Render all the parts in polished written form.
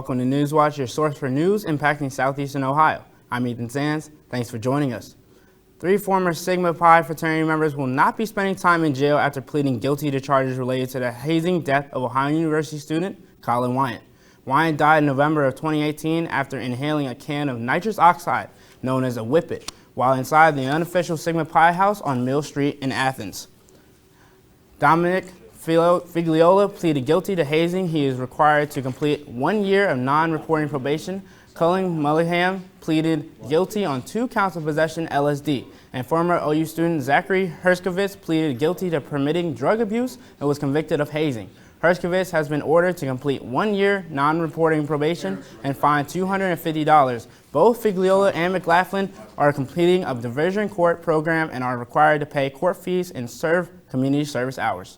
Welcome to Newswatch, your source for news impacting Southeastern Ohio. I'm Ethan Sands. Thanks for joining us. 3 former Sigma Pi fraternity members will not be spending time in jail after pleading guilty to charges related to the hazing death of Ohio University student Colin Wyant. Wyant died in November of 2018 after inhaling a can of nitrous oxide, known as a whippet, while inside the unofficial Sigma Pi house on Mill Street in Athens. Dominic Figliola pleaded guilty to hazing. He is required to complete 1 year of non-reporting probation. Cullen Mullingham pleaded guilty on 2 counts of possession LSD, and former OU student Zachary Herskovitz pleaded guilty to permitting drug abuse and was convicted of hazing. Herskovitz has been ordered to complete 1 year non-reporting probation and fined $250. Both Figliola and McLaughlin are completing a diversion court program and are required to pay court fees and serve community service hours.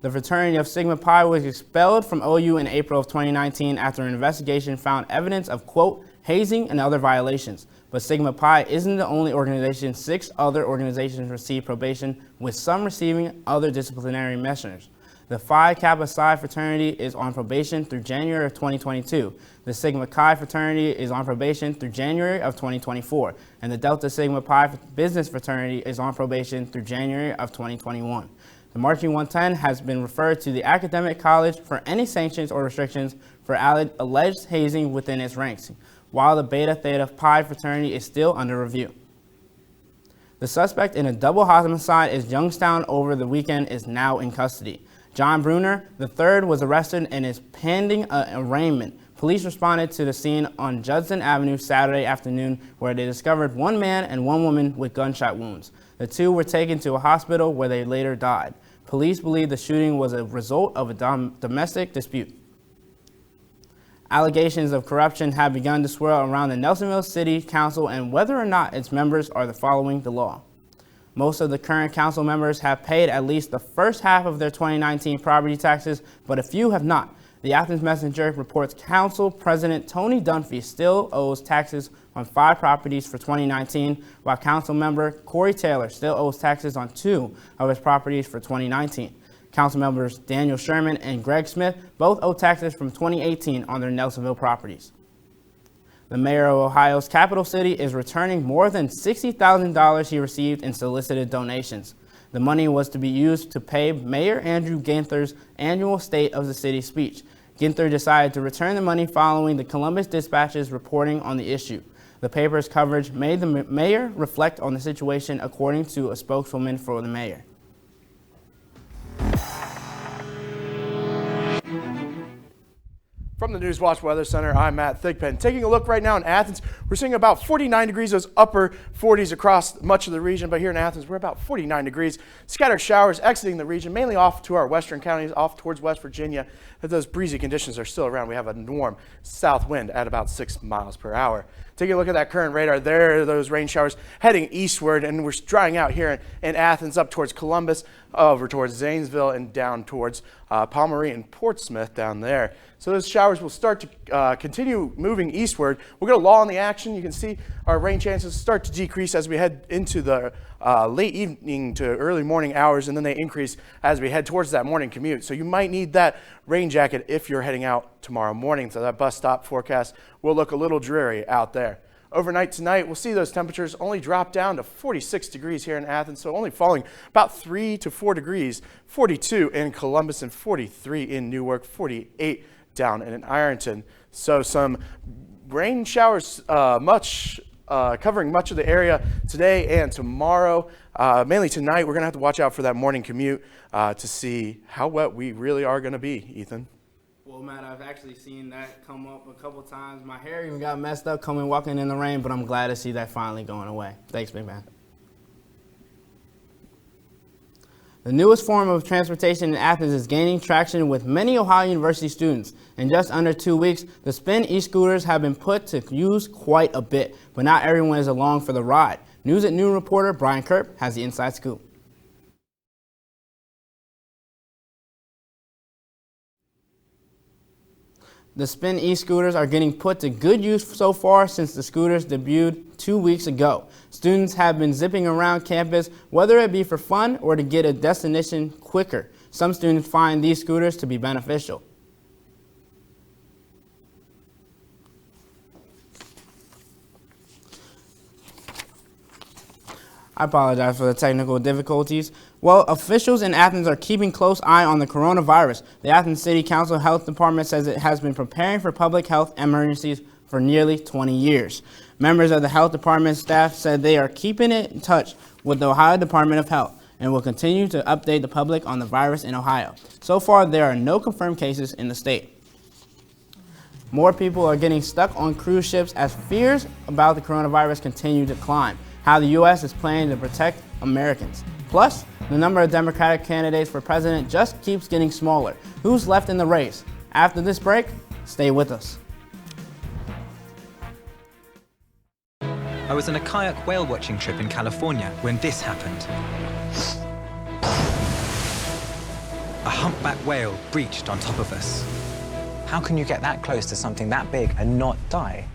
The fraternity of Sigma Pi was expelled from OU in April of 2019 after an investigation found evidence of, quote, hazing and other violations. But Sigma Pi isn't the only organization. 6 other organizations received probation, with some receiving other disciplinary measures. The Phi Kappa Psi fraternity is on probation through January of 2022. The Sigma Chi fraternity is on probation through January of 2024. And the Delta Sigma Pi business fraternity is on probation through January of 2021. The Marching 110 has been referred to the academic college for any sanctions or restrictions for alleged hazing within its ranks, while the Beta Theta Pi fraternity is still under review. The suspect in a double homicide in Youngstown over the weekend is now in custody. John Bruner III was arrested and is pending arraignment. Police responded to the scene on Judson Avenue Saturday afternoon, where they discovered 1 man and 1 woman with gunshot wounds. The 2 were taken to a hospital where they later died. Police believe the shooting was a result of a domestic dispute. Allegations of corruption have begun to swirl around the Nelsonville City Council and whether or not its members are following the law. Most of the current council members have paid at least the first half of their 2019 property taxes, but a few have not. The Athens Messenger reports Council President Tony Dunphy still owes taxes on 5 properties for 2019, while Council Member Corey Taylor still owes taxes on 2 of his properties for 2019. Council members Daniel Sherman and Greg Smith both owe taxes from 2018 on their Nelsonville properties. The mayor of Ohio's capital city is returning more than $60,000 he received in solicited donations. The money was to be used to pay Mayor Andrew Ginther's annual State of the City speech. Ginther decided to return the money following the Columbus Dispatch's reporting on the issue. The paper's coverage made the mayor reflect on the situation, according to a spokeswoman for the mayor. From the Newswatch Weather Center, I'm Matt Thigpen. Taking a look right now in Athens, we're seeing about 49 degrees, those upper 40s across much of the region, but here in Athens, we're about 49 degrees. Scattered showers exiting the region, mainly off to our western counties, off towards West Virginia. But those breezy conditions are still around. We have a warm south wind at about 6 miles per hour. Taking a look at that current radar, there are those rain showers heading eastward, and we're drying out here in Athens, up towards Columbus, over towards Zanesville, and down towards Palmyra and Portsmouth down there. So those showers will start to continue moving eastward. We'll get a lull in the action. You can see our rain chances start to decrease as we head into the late evening to early morning hours, and then they increase as we head towards that morning commute. So you might need that rain jacket if you're heading out tomorrow morning. So that bus stop forecast will look a little dreary out there. Overnight tonight, we'll see those temperatures only drop down to 46 degrees here in Athens, so only falling about 3 to 4 degrees, 42 in Columbus and 43 in Newark, 48 down in Ironton. So some rain showers covering much of the area today and tomorrow. Mainly tonight, we're going to have to watch out for that morning commute to see how wet we really are going to be, Ethan. Well, Matt, I've actually seen that come up a couple times. My hair even got messed up walking in the rain, but I'm glad to see that finally going away. Thanks, big man. The newest form of transportation in Athens is gaining traction with many Ohio University students. In just under 2 weeks, the Spin e-scooters have been put to use quite a bit, but not everyone is along for the ride. News at Noon reporter Brian Kerp has the inside scoop. The Spin e-scooters are getting put to good use so far since the scooters debuted 2 weeks ago. Students have been zipping around campus, whether it be for fun or to get a destination quicker. Some students find these scooters to be beneficial. I apologize for the technical difficulties. Well, officials in Athens are keeping close eye on the coronavirus. The Athens City Council Health Department says it has been preparing for public health emergencies for nearly 20 years. Members of the health department staff said they are keeping in touch with the Ohio Department of Health and will continue to update the public on the virus in Ohio. So far, there are no confirmed cases in the state. More people are getting stuck on cruise ships as fears about the coronavirus continue to climb. How the U.S. is planning to protect Americans. Plus, the number of Democratic candidates for president just keeps getting smaller. Who's left in the race? After this break, stay with us. I was on a kayak whale watching trip in California when this happened. A humpback whale breached on top of us. How can you get that close to something that big and not die?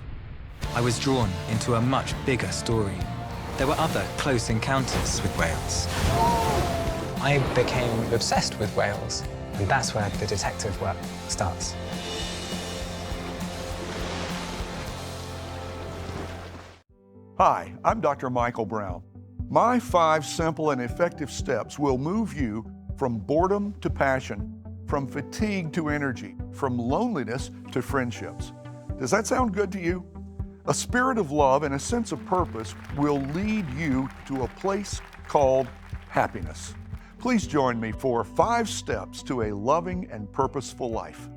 I was drawn into a much bigger story. There were other close encounters with whales. I became obsessed with whales, and that's where the detective work starts. Hi, I'm Dr. Michael Brown. My 5 simple and effective steps will move you from boredom to passion, from fatigue to energy, from loneliness to friendships. Does that sound good to you? A spirit of love and a sense of purpose will lead you to a place called happiness. Please join me for 5 steps to a loving and purposeful life.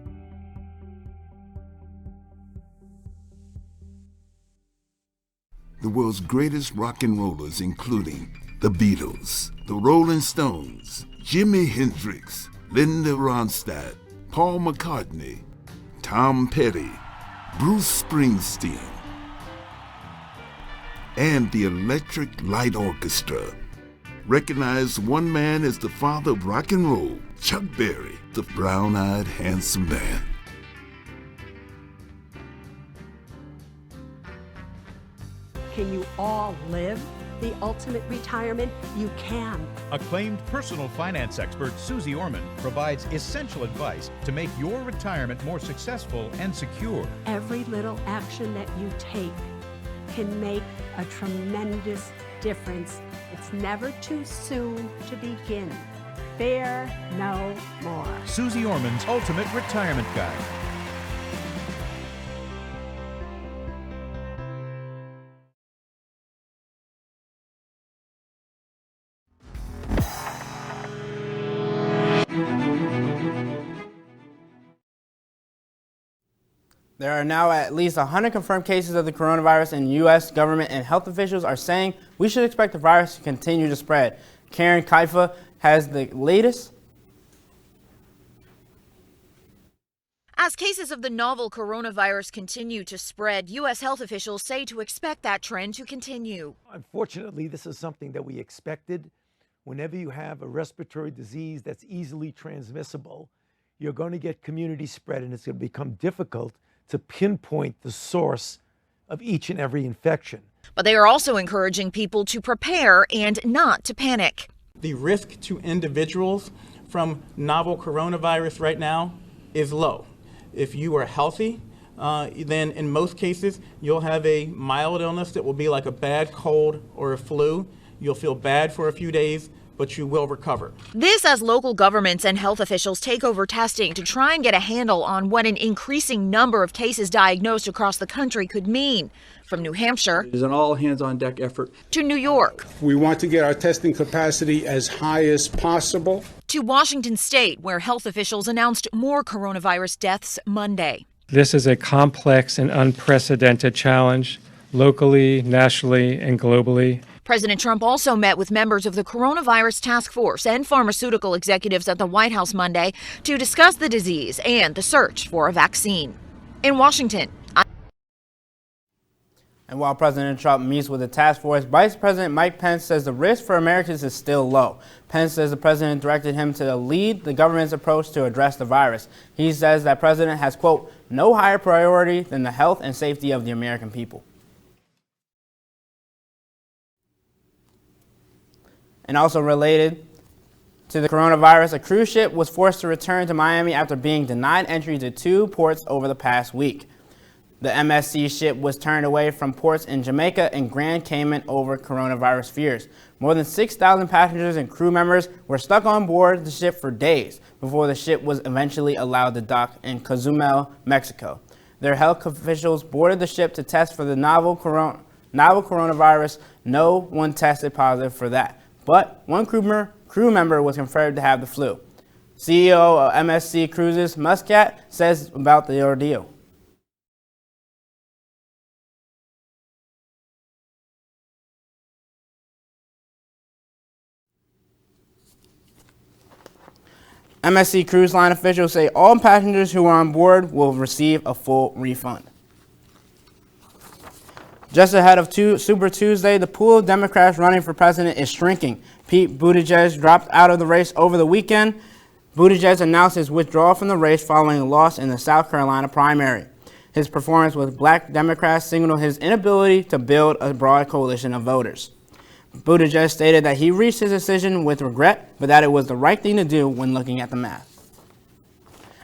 The world's greatest rock and rollers, including the Beatles, the Rolling Stones, Jimi Hendrix, Linda Ronstadt, Paul McCartney, Tom Petty, Bruce Springsteen, and the Electric Light Orchestra. Recognize one man as the father of rock and roll, Chuck Berry, the brown-eyed handsome man. Can you all live the ultimate retirement? You can. Acclaimed personal finance expert Susie Orman provides essential advice to make your retirement more successful and secure. Every little action that you take can make a tremendous difference. It's never too soon to begin. Fear no more. Susie Orman's Ultimate Retirement Guide. There are now at least 100 confirmed cases of the coronavirus, and U.S. government and health officials are saying we should expect the virus to continue to spread. Karen Kaifa has the latest. As cases of the novel coronavirus continue to spread, U.S. health officials say to expect that trend to continue. Unfortunately, this is something that we expected. Whenever you have a respiratory disease that's easily transmissible, you're going to get community spread, and it's going to become difficult to pinpoint the source of each and every infection. But they are also encouraging people to prepare and not to panic. The risk to individuals from novel coronavirus right now is low. If you are healthy, then in most cases, you'll have a mild illness that will be like a bad cold or a flu. You'll feel bad for a few days, but you will recover. This as local governments and health officials take over testing to try and get a handle on what an increasing number of cases diagnosed across the country could mean. From New Hampshire it is an all-hands-on-deck effort to New York. We want to get our testing capacity as high as possible. To Washington State, where health officials announced more coronavirus deaths Monday. This is a complex and unprecedented challenge, locally, nationally, and globally. President Trump also met with members of the coronavirus task force and pharmaceutical executives at the White House Monday to discuss the disease and the search for a vaccine. In Washington. And while President Trump meets with the task force, Vice President Mike Pence says the risk for Americans is still low. Pence says the president directed him to lead the government's approach to address the virus. He says that president has, quote, no higher priority than the health and safety of the American people. And also related to the coronavirus, a cruise ship was forced to return to Miami after being denied entry to 2 ports over the past week. The MSC ship was turned away from ports in Jamaica and Grand Cayman over coronavirus fears. More than 6,000 passengers and crew members were stuck on board the ship for days before the ship was eventually allowed to dock in Cozumel, Mexico. Their health officials boarded the ship to test for the novel coronavirus. No one tested positive for that, but one crew member was confirmed to have the flu. CEO of MSC Cruises, Muscat, says about the ordeal. MSC Cruise Line officials say all passengers who are on board will receive a full refund. Just ahead of Super Tuesday, the pool of Democrats running for president is shrinking. Pete Buttigieg dropped out of the race over the weekend. Buttigieg announced his withdrawal from the race following a loss in the South Carolina primary. His performance with black Democrats signaled his inability to build a broad coalition of voters. Buttigieg stated that he reached his decision with regret, but that it was the right thing to do when looking at the math.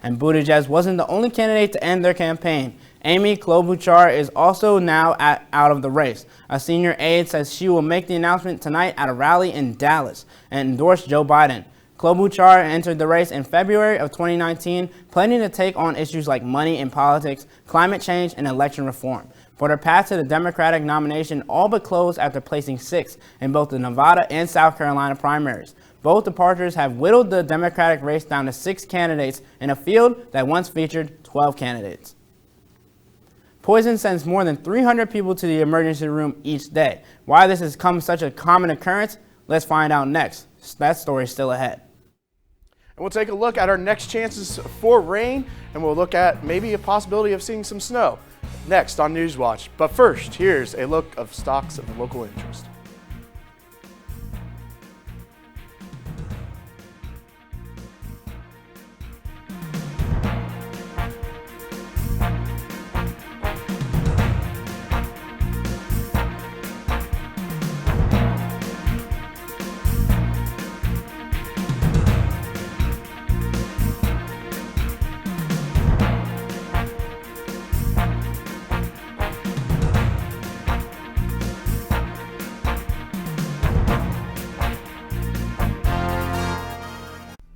And Buttigieg wasn't the only candidate to end their campaign. Amy Klobuchar is also now out of the race. A senior aide says she will make the announcement tonight at a rally in Dallas and endorse Joe Biden. Klobuchar entered the race in February of 2019, planning to take on issues like money in politics, climate change, and election reform. But her path to the Democratic nomination all but closed after placing 6th in both the Nevada and South Carolina primaries. Both departures have whittled the Democratic race down to 6 candidates in a field that once featured 12 candidates. Poison sends more than 300 people to the emergency room each day. Why this has become such a common occurrence? Let's find out next. That story is still ahead. And we'll take a look at our next chances for rain, and we'll look at maybe a possibility of seeing some snow next on Newswatch. But first, here's a look of stocks of local interest.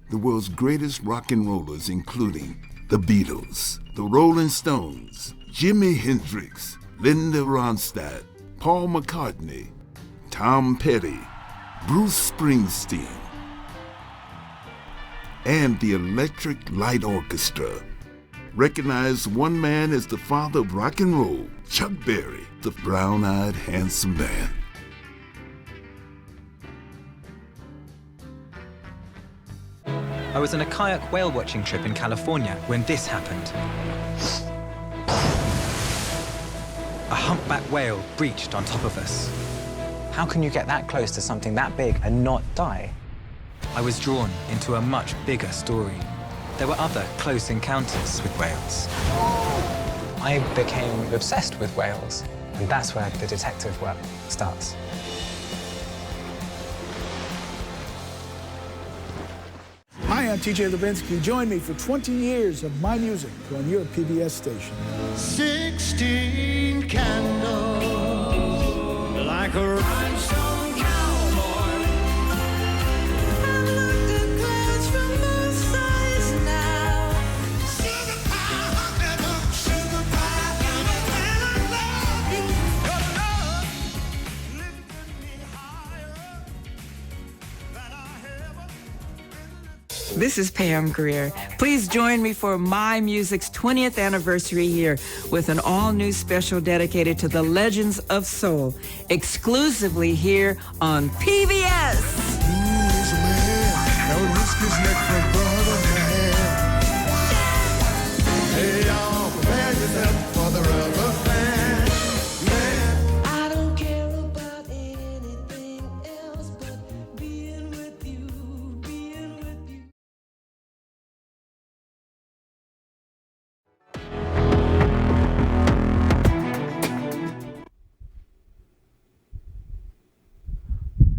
The world's greatest rock and rollers, including the Beatles, the Rolling Stones, Jimi Hendrix, Linda Ronstadt, Paul McCartney, Tom Petty, Bruce Springsteen, and the Electric Light Orchestra. Recognize one man as the father of rock and roll, Chuck Berry, the brown-eyed handsome man. I was on a kayak whale watching trip in California when this happened. A humpback whale breached on top of us. How can you get that close to something that big and not die? I was drawn into a much bigger story. There were other close encounters with whales. I became obsessed with whales, and that's where the detective work starts. Hi, I'm TJ Levinsky. Join me for 20 years of my music on your PBS station. 16 candles, like a rhinestone cowboy. I've looked at clouds from both sides now. Sugar pie, sugar pie, and I love you. Your love lifted me higher than I ever. This is Pam Greer. Please join me for My Music's 20th anniversary year with an all-new special dedicated to the legends of soul, exclusively here on PBS. Hey, y'all, prepare yourself for the rubber band. Man, I don't care about anything else but being with you, being with you.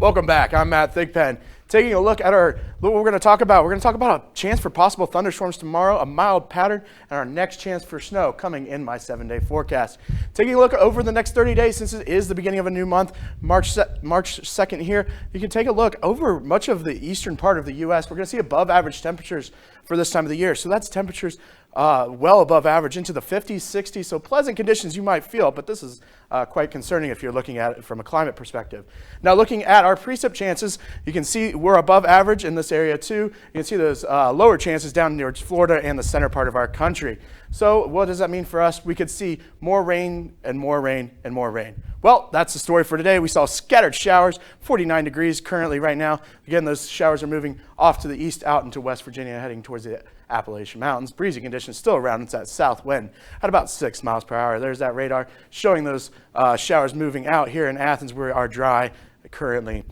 Welcome back. I'm Matt Thigpen. Taking a look at what we're going to talk about. We're going to talk about a chance for possible thunderstorms tomorrow, a mild pattern, and our next chance for snow coming in my 7-day forecast. Taking a look over the next 30 days, since it is the beginning of a new month, March 2nd here, you can take a look over much of the eastern part of the U.S. We're going to see above average temperatures for this time of the year. So that's temperatures well above average into the 50s, 60s. So pleasant conditions you might feel, but this is quite concerning if you're looking at it from a climate perspective. Now looking at our precip chances, you can see we're above average in this area too. You can see those lower chances down near Florida and the center part of our country. So what does that mean for us? We could see more rain and more rain and more rain. Well, that's the story for today. We saw scattered showers, 49 degrees currently right now. Again, those showers are moving off to the east out into West Virginia, heading towards the Appalachian Mountains. Breezy conditions still around. It's that south wind at about 6 miles per hour. There's that radar showing those showers moving out here in Athens. We are dry currently.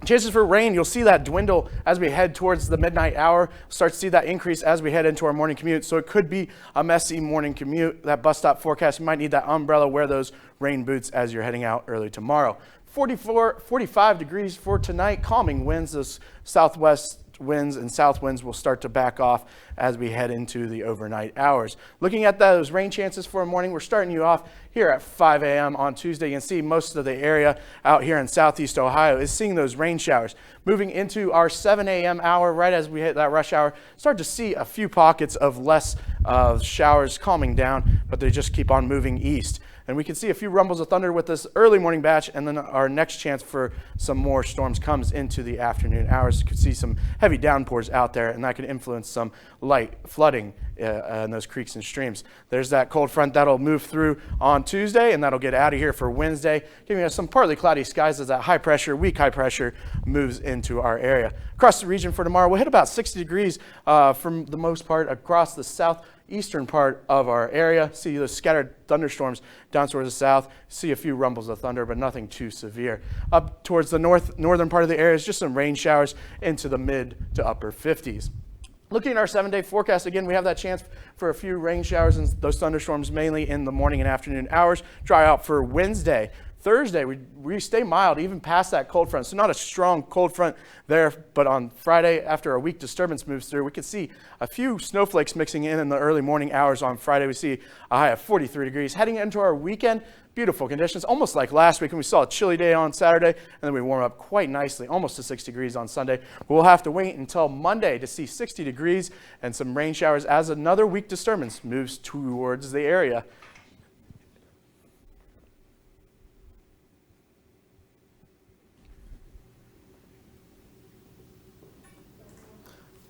Chances for rain, you'll see that dwindle as we head towards the midnight hour. Start to see that increase as we head into our morning commute. So it could be a messy morning commute. That bus stop forecast, you might need that umbrella, wear those rain boots as you're heading out early tomorrow. 45 degrees for tonight. Calming winds, those southwest winds and south winds will start to back off as we head into the overnight hours. Looking at those rain chances for a morning, we're starting you off here at 5 a.m. on Tuesday. You can see most of the area out here in southeast Ohio is seeing those rain showers. Moving into our 7 a.m. hour, right as we hit that rush hour, start to see a few pockets of less showers calming down, but they just keep on moving east. And we can see a few rumbles of thunder with this early morning batch, and then our next chance for some more storms comes into the afternoon hours. You can see some heavy downpours out there, and that can influence some light flooding in those creeks and streams. There's that cold front that'll move through on Tuesday, and that'll get out of here for Wednesday, giving us some partly cloudy skies as that high pressure, weak high pressure moves into our area. Across the region for tomorrow, we'll hit about 60 degrees from the most part across the southeastern part of our area. See those scattered thunderstorms down towards the south. See a few rumbles of thunder, but nothing too severe. Up towards the northern part of the area is just some rain showers into the mid to upper 50s. Looking at our 7-day forecast, again, we have that chance for a few rain showers and those thunderstorms mainly in the morning and afternoon hours. Dry out for Wednesday. Thursday, we stay mild even past that cold front. So not a strong cold front there, but on Friday, after a weak disturbance moves through, we could see a few snowflakes mixing in the early morning hours on Friday. We see a high of 43 degrees. Heading into our weekend, beautiful conditions, almost like last week when we saw a chilly day on Saturday, and then we warm up quite nicely, almost to 6 degrees on Sunday. But we'll have to wait until Monday to see 60 degrees and some rain showers as another weak disturbance moves towards the area.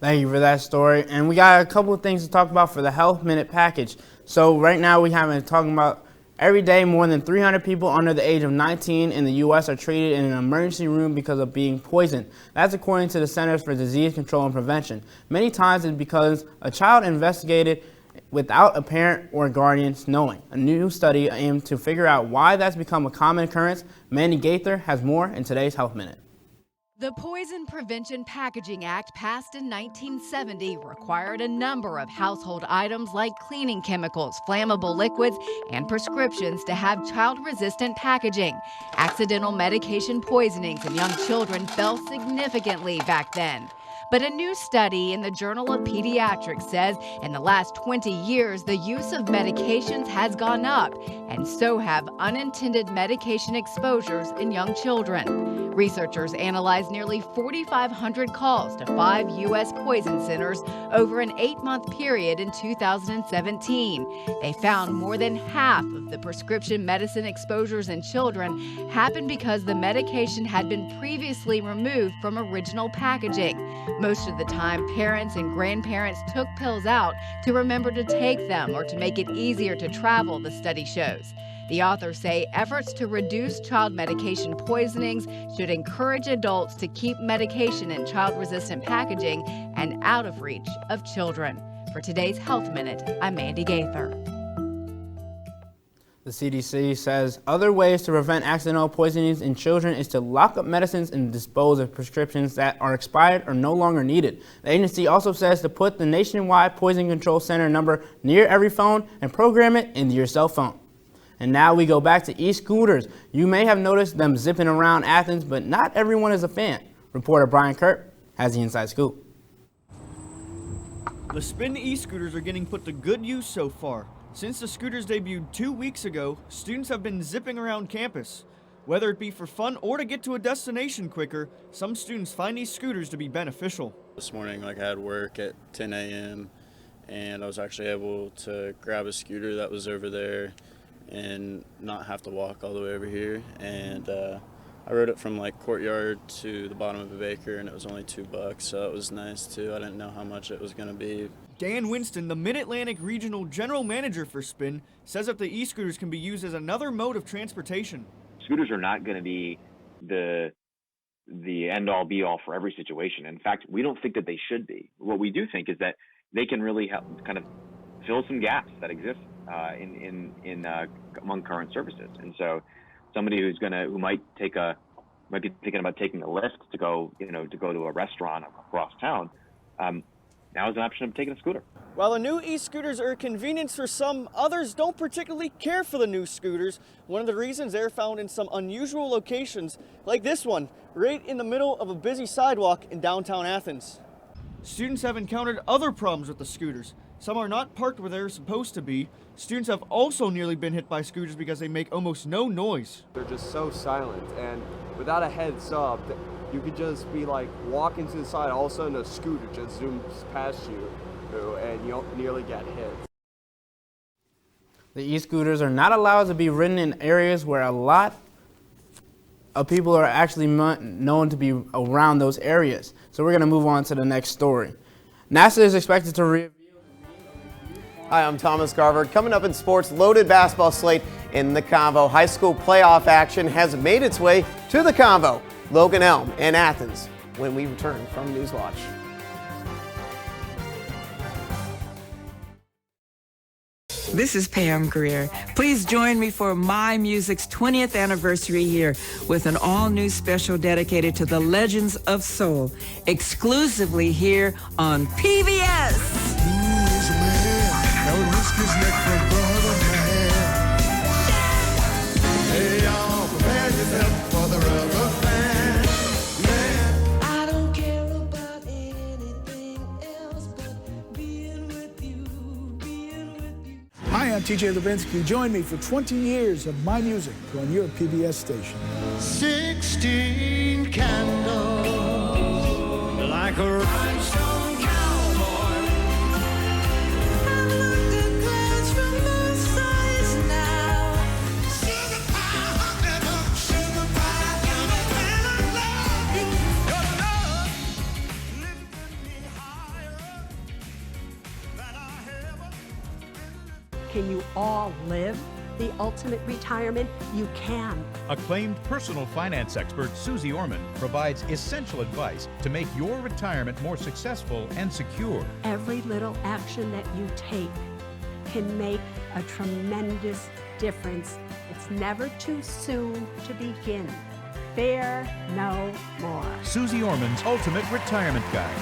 Thank you for that story. And we got a couple of things to talk about for the Health Minute package. So right now we have been talking about every day more than 300 people under the age of 19 in the U.S. are treated in an emergency room because of being poisoned. That's according to the Centers for Disease Control and Prevention. Many times it's because a child investigated without a parent or guardians knowing. A new study aimed to figure out why that's become a common occurrence. Mandy Gaither has more in today's Health Minute. The Poison Prevention Packaging Act, passed in 1970, required a number of household items like cleaning chemicals, flammable liquids, and prescriptions to have child-resistant packaging. Accidental medication poisonings in young children fell significantly back then. But a new study in the Journal of Pediatrics says in the last 20 years, the use of medications has gone up, and so have unintended medication exposures in young children. Researchers analyzed nearly 4,500 calls to 5 U.S. poison centers over an 8-month period in 2017. They found more than half of the prescription medicine exposures in children happened because the medication had been previously removed from original packaging. Most of the time, parents and grandparents took pills out to remember to take them or to make it easier to travel, the study shows. The authors say efforts to reduce child medication poisonings should encourage adults to keep medication in child-resistant packaging and out of reach of children. For today's Health Minute, I'm Mandy Gaither. The CDC says other ways to prevent accidental poisonings in children is to lock up medicines and dispose of prescriptions that are expired or no longer needed. The agency also says to put the nationwide Poison Control Center number near every phone and program it into your cell phone. And now we go back to e-scooters. You may have noticed them zipping around Athens, but not everyone is a fan. Reporter Brian Kurt has the inside scoop. The Spin e-scooters are getting put to good use so far. Since the scooters debuted 2 weeks ago, students have been zipping around campus. Whether it be for fun or to get to a destination quicker, some students find these scooters to be beneficial. This morning, I had work at 10 a.m. and I was actually able to grab a scooter that was over there and not have to walk all the way over here. And I rode it from like Courtyard to the bottom of a baker, and it was only $2, so it was nice too. I didn't know how much it was going to be. Dan Winston, the Mid-Atlantic Regional General Manager for Spin, says that the e-scooters can be used as another mode of transportation. Scooters are not going to be the end-all be-all for every situation. In fact, we don't think that they should be. What we do think is that they can really help kind of fill some gaps that exist among current services. And so, somebody who might be thinking about taking a Lyft to go to a restaurant across town, now is an option of taking a scooter. While the new e-scooters are a convenience for some, others don't particularly care for the new scooters. One of the reasons they're found in some unusual locations, like this one, right in the middle of a busy sidewalk in downtown Athens. Students have encountered other problems with the scooters. Some are not parked where they're supposed to be. Students have also nearly been hit by scooters because they make almost no noise. They're just so silent, and without a heads up, you could just be like walking to the side, all of a sudden a scooter just zooms past you, and you don't nearly get hit. The e-scooters are not allowed to be ridden in areas where a lot of people are actually known to be around those areas. So we're going to move on to the next story. NASA is expected to reveal. Hi, I'm Thomas Garver. Coming up in sports, loaded basketball slate in the Convo. High school playoff action has made its way to the Convo. Logan Elm and Athens when we return from Newswatch. This is Pam Greer. Please join me for My Music's 20th anniversary year with an all-new special dedicated to the legends of soul, exclusively here on PBS. Hey, y'all, prepare yourself for the rubber band. Man, I don't care about anything else but being with you, Hi, I'm TJ Levinsky. Join me for 20 years of my music on your PBS station. 16 candles, like a rhinestone cowboy. I've looked at clouds from both sides now. Sugar pie, sugar pie, and I love you. Your love lifted me higher than I ever. Can you all live the ultimate retirement? You can. Acclaimed personal finance expert Susie Orman provides essential advice to make your retirement more successful and secure. Every little action that you take can make a tremendous difference. It's never too soon to begin. Fear no more. Susie Orman's Ultimate Retirement Guide.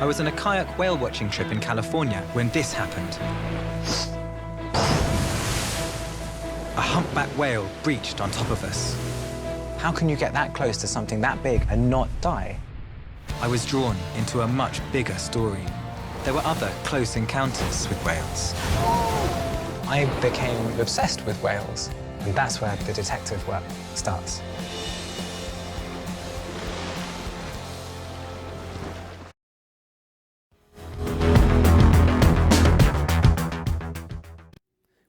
I was on a kayak whale watching trip in California when this happened. A humpback whale breached on top of us. How can you get that close to something that big and not die? I was drawn into a much bigger story. There were other close encounters with whales. I became obsessed with whales, and that's where the detective work starts.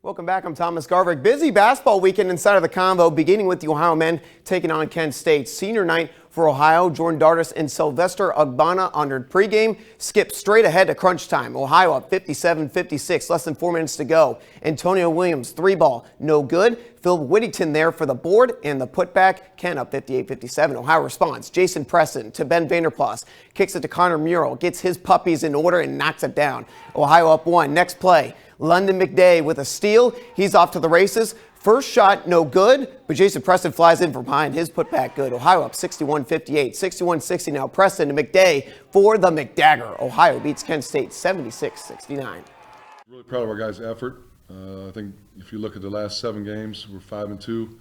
Welcome back. I'm Thomas Garvick. Busy basketball weekend inside of the Convo, beginning with the Ohio men taking on Kent State. Senior night for Ohio. Jordan Dardis and Sylvester Ogbonna under pregame. Skip straight ahead to crunch time. Ohio up 57-56, less than 4 minutes to go. Antonio Williams, 3-ball, no good. Phil Whittington there for the board and the putback. Kent up 58-57. Ohio responds. Jason Preston to Ben Vanderplas. Kicks it to Connor Murrell. Gets his puppies in order and knocks it down. Ohio up 1. Next play. London McDay with a steal. He's off to the races. First shot, no good, but Jason Preston flies in from behind. His putback good. Ohio up 61-58. 61-60 now. Preston to McDay for the McDagger. Ohio beats Kent State 76-69. Really proud of our guys' effort. I think if you look at the last 7 games, we're 5-2,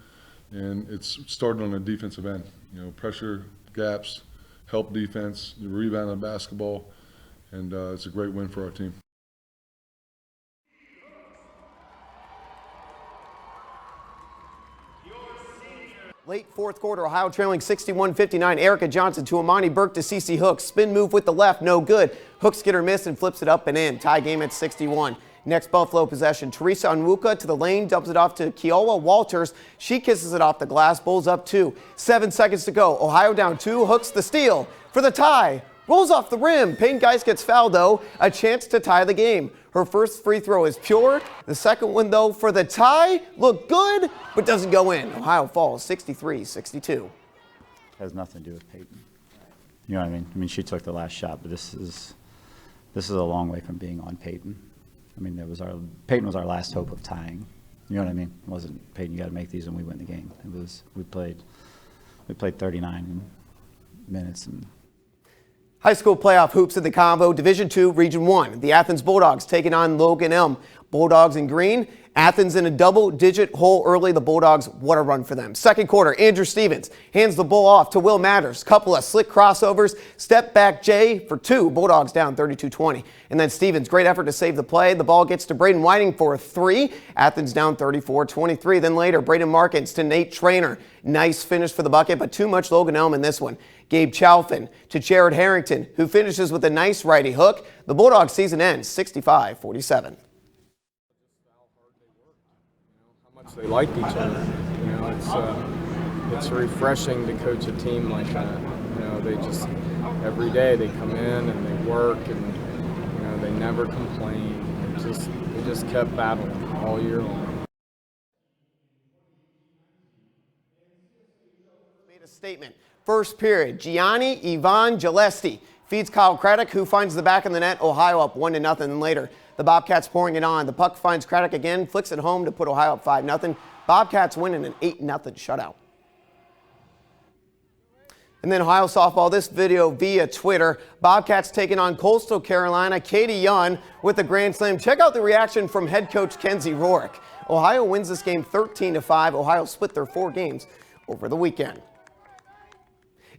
and it's started on the defensive end. You know, pressure, gaps, help defense, the rebound on basketball, and it's a great win for our team. Late fourth quarter, Ohio trailing 61-59. Erica Johnson to Amani Burke to Cece Hooks. Spin move with the left, no good. Hooks get her miss and flips it up and in. Tie game at 61. Next Buffalo possession, Teresa Onwuka to the lane, dumps it off to Keola Walters. She kisses it off the glass, Bulls up 2. 7 seconds to go. Ohio down 2. Hooks the steal for the tie. Rolls off the rim. Peyton Geis gets fouled, though. A chance to tie the game. Her first free throw is pure. The second one, though, for the tie, looked good, but doesn't go in. Ohio falls 63-62. Has nothing to do with Peyton. You know what I mean? I mean, she took the last shot, but this is a long way from being on Peyton. I mean, Peyton was our last hope of tying. You know what I mean? It wasn't Peyton, you got to make these and we win the game. It was we played 39 minutes. And high school playoff hoops in the combo, Division II, Region 1. The Athens Bulldogs taking on Logan Elm. Bulldogs in green. Athens in a double-digit hole early. The Bulldogs, what a run for them. Second quarter, Andrew Stevens hands the ball off to Will Matters. Couple of slick crossovers. Step back Jay for 2. Bulldogs down 32-20. And then Stevens, great effort to save the play. The ball gets to Braden Whiting for a 3. Athens down 34-23. Then later, Braden Markins to Nate Traynor. Nice finish for the bucket, but too much Logan Elm in this one. Gabe Chalfin to Jared Harrington, who finishes with a nice righty hook. The Bulldogs season ends 65-47. They like each other. You know, it's refreshing to coach a team like that. You know, they just every day they come in and they work, and you know they never complain. They just kept battling all year long. Made a statement. First period, Gianni Ivan Gillespie feeds Kyle Craddock, who finds the back of the net. Ohio up 1-0. And later, the Bobcats pouring it on. The puck finds Craddock again, flicks it home to put Ohio up 5-0. Bobcats winning an 8-0 shutout. And then Ohio softball, this video via Twitter. Bobcats taking on Coastal Carolina. Katie Young with the grand slam. Check out the reaction from head coach Kenzie Rorick. Ohio wins this game 13-5. Ohio split their 4 games over the weekend.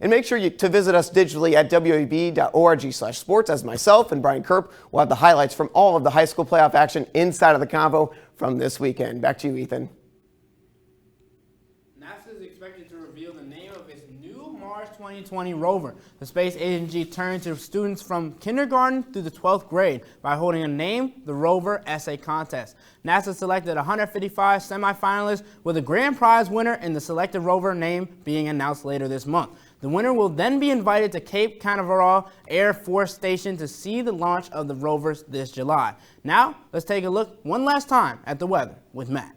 And make sure to visit us digitally at WOUB.org/sports, as myself and Brian Kerp will have the highlights from all of the high school playoff action inside of the convo from this weekend. Back to you, Ethan. NASA is expected to reveal the name of its new Mars 2020 rover. The space agency turned to students from kindergarten through the 12th grade by holding a Name the Rover essay contest. NASA selected 155 semifinalists, with a grand prize winner in the selected rover name being announced later this month. The winner will then be invited to Cape Canaveral Air Force Station to see the launch of the rovers this July. Now, let's take a look one last time at the weather with Matt.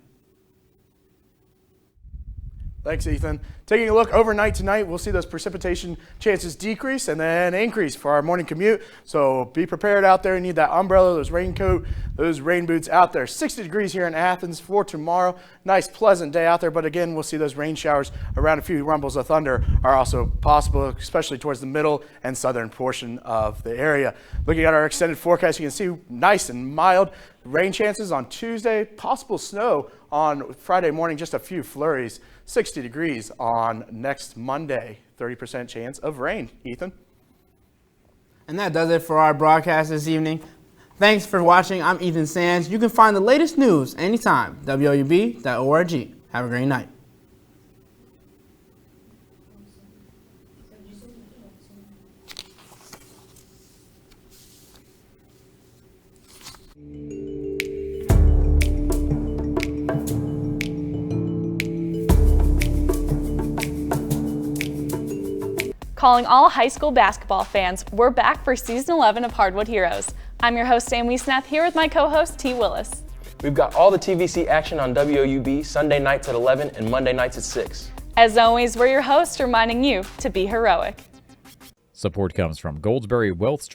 Thanks, Ethan. Taking a look overnight tonight, we'll see those precipitation chances decrease and then increase for our morning commute. So be prepared out there. You need that umbrella, those raincoat, those rain boots out there. 60 degrees here in Athens for tomorrow. Nice, pleasant day out there. But again, we'll see those rain showers around. A few rumbles of thunder are also possible, especially towards the middle and southern portion of the area. Looking at our extended forecast, you can see nice and mild rain chances on Tuesday. Possible snow on Friday morning, just a few flurries. 60 degrees on next Monday. 30% chance of rain. Ethan? And that does it for our broadcast this evening. Thanks for watching. I'm Ethan Sands. You can find the latest news anytime. WOUB.org. Have a great night. Calling all high school basketball fans, we're back for Season 11 of Hardwood Heroes. I'm your host, Sam Wiesnath, here with my co-host, T. Willis. We've got all the TVC action on WOUB Sunday nights at 11 and Monday nights at 6. As always, we're your hosts reminding you to be heroic. Support comes from Goldsberry Wealth Strategy.